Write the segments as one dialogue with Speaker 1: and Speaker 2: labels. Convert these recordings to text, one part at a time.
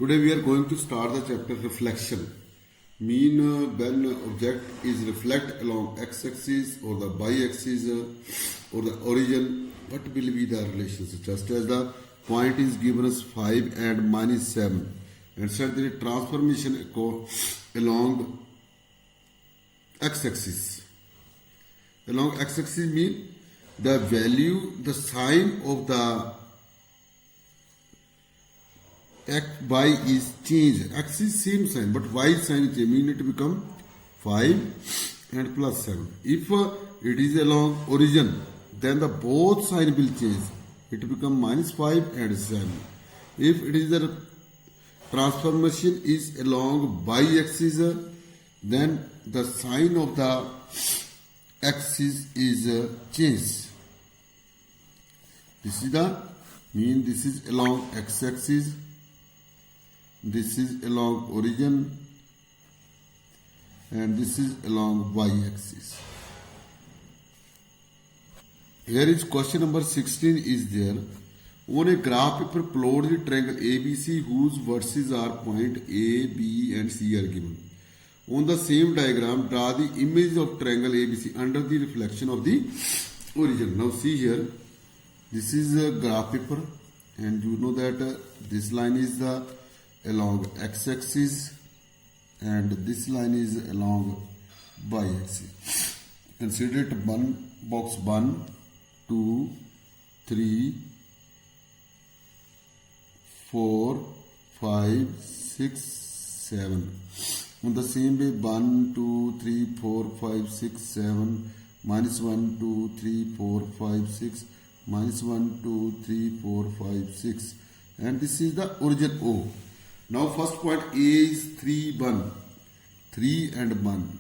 Speaker 1: Today we are going to start the chapter reflection. Mean when object is reflect along x-axis or the y-axis or the origin, what will be the relationship? Just as the point is given us 5 and minus 7 and said the transformation along x-axis. Along x-axis mean the value, the sign of the y is changed. X is same sign, but y sign is changed. Mean it become 5 and plus 7. If it is along origin, then the both sign will change. It become minus 5 and 7. If it is the transformation is along y axis, then the sign of the axis is changed. This is the mean. This is along x axis. This is along origin and this is along y-axis. Here is question number 16 is there. On a graph paper, plot the triangle ABC whose vertices are point A, B and C are given. On the same diagram, draw the image of triangle ABC under the reflection of the origin. Now see here, this is a graph paper and you know that this line is the along x-axis and this line is along y-axis. Consider it one box 1, 2, 3, 4, 5, 6, 7. On the same way 1, 2, 3, 4, 5, 6, 7, minus 1, 2, 3, 4, 5, 6, minus 1, 2, 3, 4, 5, 6. And this is the origin O. Now first point A is 3, 1, 3 and 1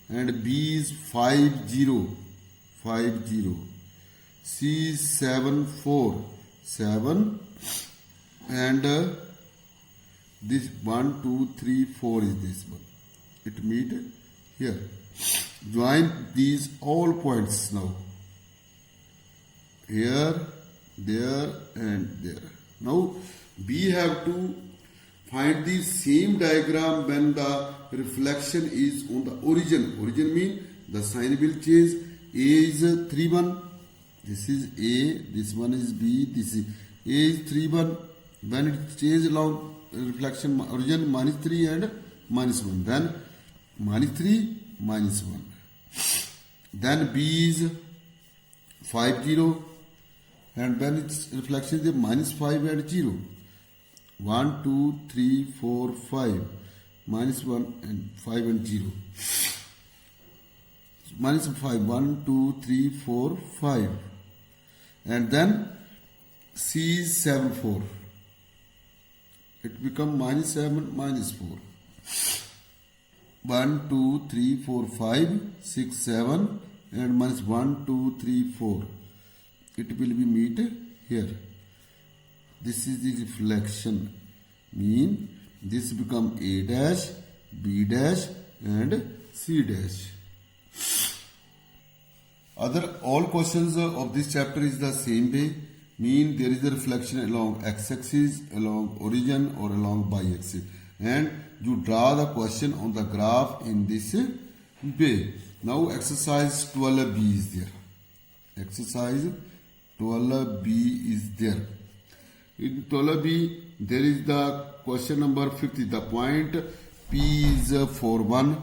Speaker 1: and B is 5, 0, 5, 0. C is 7, 4, 7 and this 1, 2, 3, 4 is this one. It meet here. Join these all points now. Here, there and there. Now we have to find the same diagram when the reflection is on the origin. Origin means the sign will change. A is 3, 1. This is A. This one is B. This is A is 3, 1. When it changes along reflection origin minus 3 and minus 1. Then minus 3, minus 1. Then B is 5, 0. And when its reflection is minus 5 and 0. 1, 2, 3, 4, 5, minus 1 and 5 and 0. Minus 5, 1, 2, 3, 4, 5. And then C is 7, 4. It become minus 7, minus 4. 1, 2, 3, 4, 5, 6, 7 and minus 1, 2, 3, 4. It will be meet here. This is the reflection. Mean this become A dash, B dash and C dash. All questions of this chapter is the same way. Mean there is a reflection along x-axis, along origin or along y-axis. And you draw the question on the graph in this way. Now exercise 12b is there. Exercise 12b is there. In 12b, there is the question number 50. The point P is 4, 1.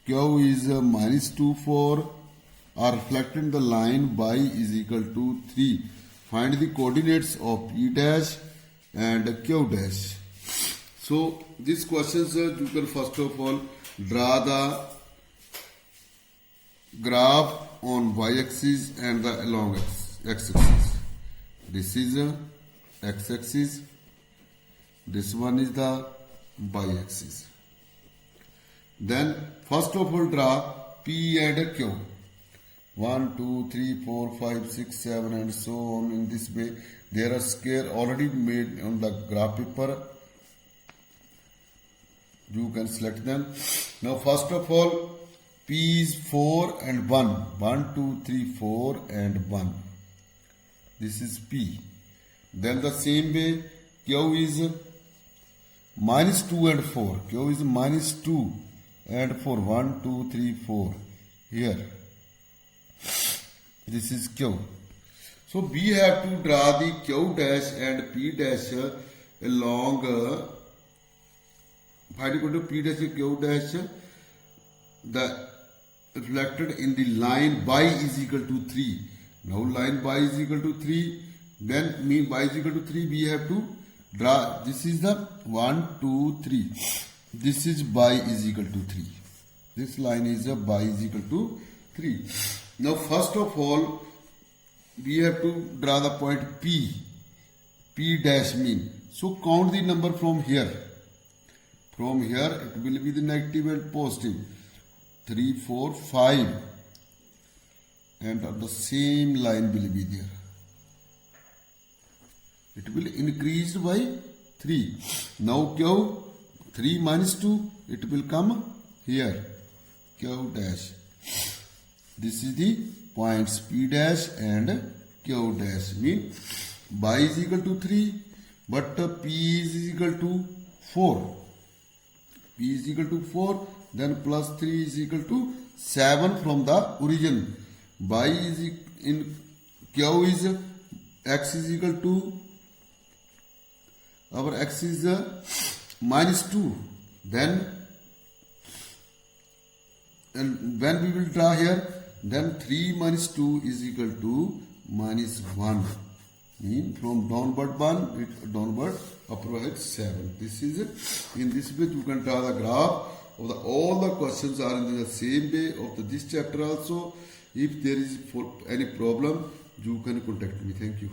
Speaker 1: Q is minus 2, 4. Are reflected in the line y is equal to 3. Find the coordinates of P dash and Q dash. So, these questions you can first of all draw the graph on y-axis and the along x-axis. This is x-axis. This one is the y-axis. Then first of all draw P and Q. 1, 2, 3, 4, 5, 6, 7 and so on in this way. There are square already made on the graph paper. You can select them. Now first of all P is 4 and 1. 1, 2, 3, 4 and 1. This is P. Then the same way Q is minus 2 and 4. Q is minus 2 and 4. 1, 2, 3, 4. Here. This is Q. So we have to draw the Q dash and P dash along find equal to P dash Q dash the reflected in the line y is equal to 3. Now line y is equal to 3. Then mean y is equal to 3. We have to draw. This is the 1, 2, 3. This is y is equal to 3. This line is a y is equal to 3. Now first of all, we have to draw the point P. P dash mean. So count the number from here. From here it will be the negative and positive. 3, 4, 5. And the same line will be there. It will increase by 3. Now Q 3 minus 2, it will come here. Q dash. This is the points P dash and Q dash. Mean y is equal to 3, but P is equal to 4. P is equal to 4, then plus 3 is equal to 7 from the origin. Y is in Q is x is equal to, our x is minus 2. Then and when we will draw here, then 3 minus 2 is equal to minus 1. Mean from downward 1, it downward upward 7. This is in this way you can draw the graph of the all the questions are in the same way of this chapter also. If there is for any problem, you can contact me. Thank you.